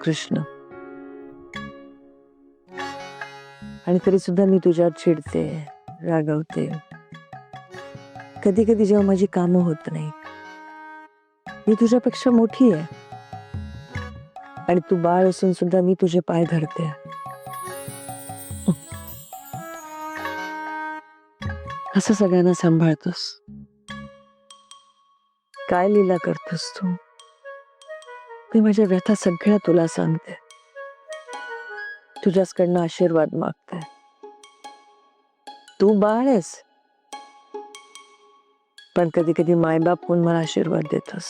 कृष्ण. आणि तरी सुद्धा मी तुझ्यावर चिडते, रागवते. कधी कधी जेव्हा माझी कामं होत नाही, मी तुझ्यापेक्षा मोठी आहे आणि तू बाळ असून सुद्धा मी तुझे पाय धरते. असं सगळ्यांना सांभाळतोस. काय लीला करतोस तू? मी माझ्या व्यथा सगळ्या तुला सांगते. तुझ्याचकडनं आशीर्वाद मागते. तू बाळ आहेस, पण कधी कधी मायबाप होऊन मला आशीर्वाद देतोस.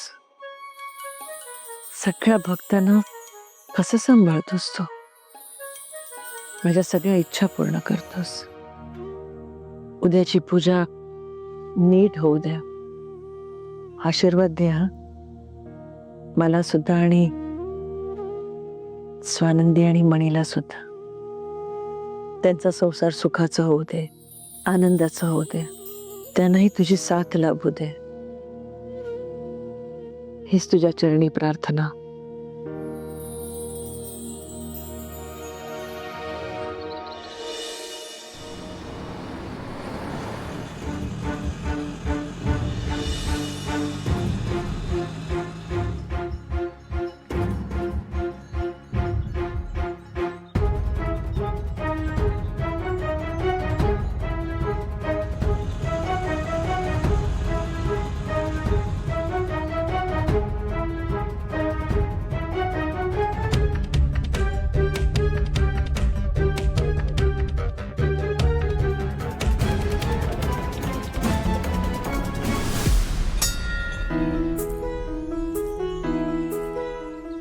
सगळ्या भक्तांना कसं सांभाळतोस तू? माझ्या सगळ्या इच्छा पूर्ण करतोस. उद्याची पूजा नीट होऊ द्या. आशीर्वाद द्या मला सुद्धा आणि स्वानंदी आणि मणीला सुद्धा. त्यांचा संसार सुखाचा होऊ दे, आनंदाचा होऊ दे. त्यांनाही तुझी साथ लाभू दे. हीच तुझ्या चरणी प्रार्थना.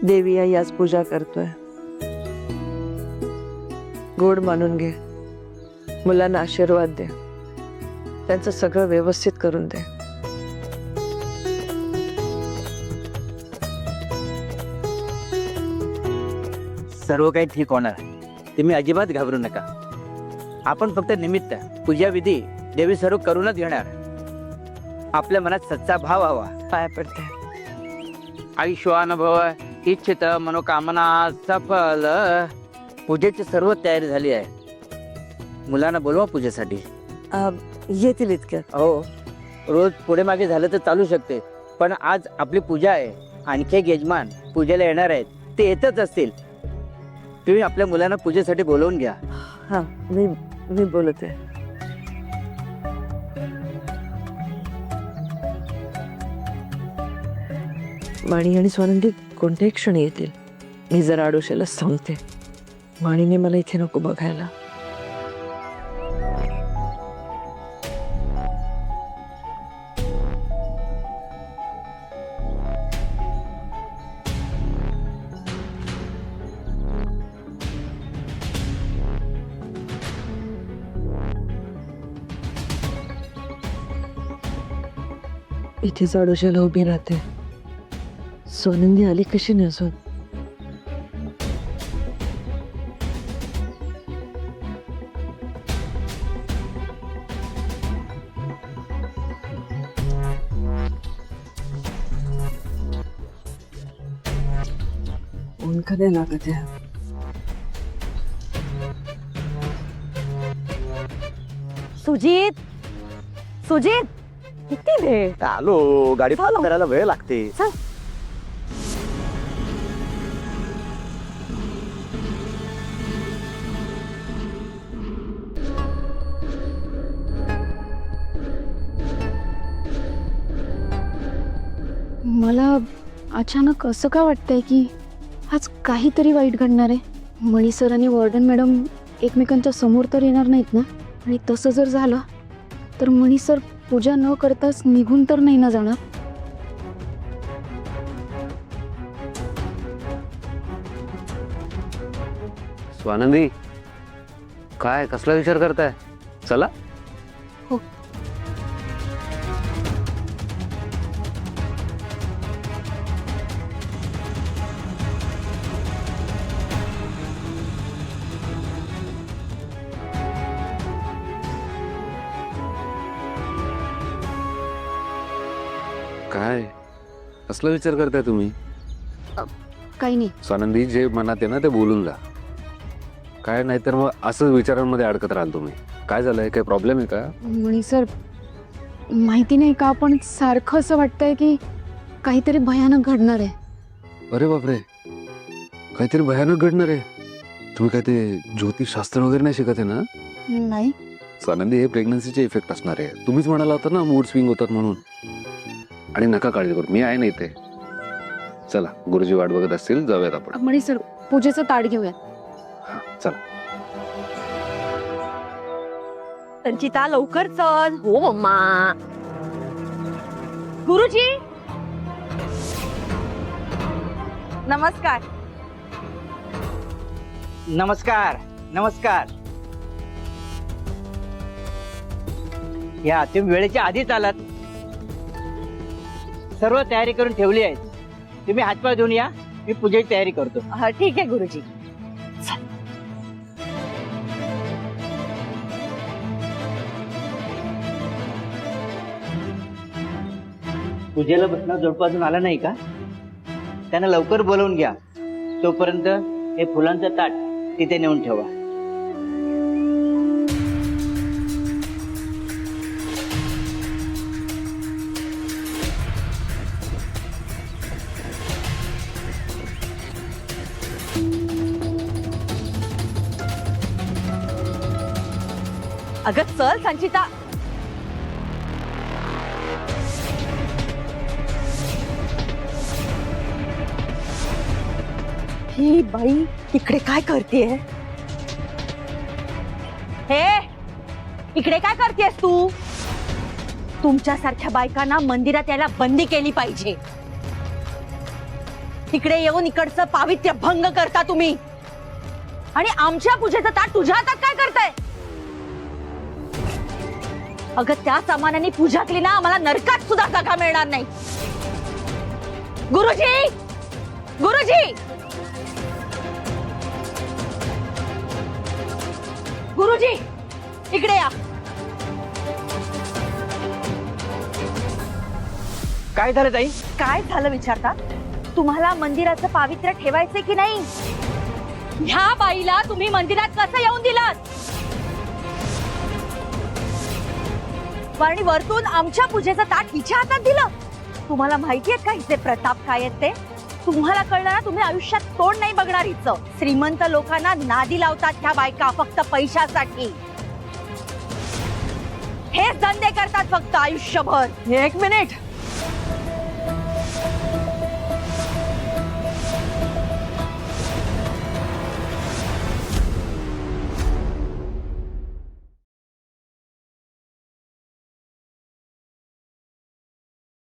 देवी आई आज पूजा करतोय. गोड मानून घे. मुलांना आशीर्वाद दे. त्यांचं सगळं व्यवस्थित करून दे. सर्व काही ठीक होणार. तुम्ही अजिबात घाबरू नका. आपण फक्त निमित्त पूजाविधी देवी सर्व करूनच घेणार. आपल्या मनात सच्चा भाव हवा. पाया पडते. आयुष्यानुभव इच्छित मनोकामना सफल. पूजेची सर्व तयारी झाली आहे. मुलांना बोलवा पूजेसाठी. येतील इतक्यात. हो, रोज पुढे मागे झालं तर चालू शकते, पण आज आपली पूजा आहे. आणखी एक यजमान पूजेला येणार आहेत. ते येतच असतील. तुम्ही आपल्या मुलांना पूजेसाठी बोलवून घ्या. हा, मी बोलते. माणी आणि स्वानंदी कोणत्याही क्षणी येतील. मी जरा आडोशाला सांगते. माणीने मला इथे नको बघायला. इथेच आडोशाला उभी राहते. स्वानंदी आली कशी नसून. ऊन कधी लागत आहे. सुजित, सुजित, किती वेळ? आलो. गाडी पार्क करायला वेळ लागते. चल. मला अचानक असं का वाटतंय की आज काहीतरी वाईट घडणार आहे. मणी सर आणि वॉर्डन मॅडम एकमेकांच्या समोर तर येणार नाहीत ना? आणि तसं जर झालं तर मणी सर पूजा न करताच निघून तर नाही ना जाणार? स्वानंदी, काय कसला विचार करताय? चला. हो. काय कसला विचार करताय तुम्ही? काही नाही. स्वानंदी, जे मनात आहे ना ते बोलून जा. काय नाहीतर मग असंच विचारांमध्ये अडकत राहाल तुम्ही. काय झालंय? काही प्रॉब्लेम आहे का? मणी सर, माहिती नाही का पण सारखं असं वाटतंय की काहीतरी भयानक घडणार आहे. अरे बापरे, काहीतरी भयानक घडणार आहे. तुम्ही काय ते ज्योतिषशास्त्र वगैरे नाही शिकत आहे ना? नाही. स्वानंदी, हे प्रेग्नन्सीचे इफेक्ट असणार आहे. तुम्हीच म्हणाला होता ना मूड स्विंग होतात म्हणून. आणि नका काळजी करू, मी आहे ना इथे. चला, गुरुजी वाट बघत असतील, जाऊयात आपण. मणी सर, पूजेचं ताट घेऊया. हा, चला. संचिता लवकर चल. हो मम्मा. गुरुजी नमस्कार. नमस्कार. नमस्कार. या तुम्ही वेळेच्या आधीच आलात. सर्व तयारी करून ठेवली आहे. तुम्ही हातपाय धुवून या, मी पूजेची तयारी करतो. ठीक आहे गुरुजी. पूजेला बसणार जोडपं अजून आला नाही का? त्यांना लवकर बोलवून घ्या. तोपर्यंत हे फुलांचं ताट तिथे नेऊन ठेवा. अगं चल संचिता. ही बाई इकडे काय करतेय? हे इकडे काय करतेस तू? तुमच्यासारख्या बायकांना मंदिरात यायला बंदी केली पाहिजे. इकडे येऊन इकडचं पावित्र्य भंग करता तुम्ही. आणि आमच्या पूजेचं ताट तुझ्या हातात काय करताय? अगं त्या सामानाने पूजा केली ना, आम्हाला नरकात सुद्धा जागा मिळणार नाही. गुरुजी, गुरुजी, गुरुजी, इकडे या. काय झालं ताई? काय झालं विचारता? तुम्हाला मंदिराचं पावित्र्य ठेवायचे की नाही? ह्या बाईला तुम्ही मंदिरात कसं येऊन दिलात? आणि वरतून आमच्या पूजेचं ताट हिच्या हातात दिलं. तुम्हाला माहिती आहे का हिचे प्रताप काय आहेत ते? तुम्हाला कळलं ना, तुम्ही आयुष्यात तोंड नाही बघणार हिचं. श्रीमंत लोकांना नादी लावतात ह्या बायका फक्त पैशासाठी. हेच धंदे करतात फक्त आयुष्यभर. एक मिनिट,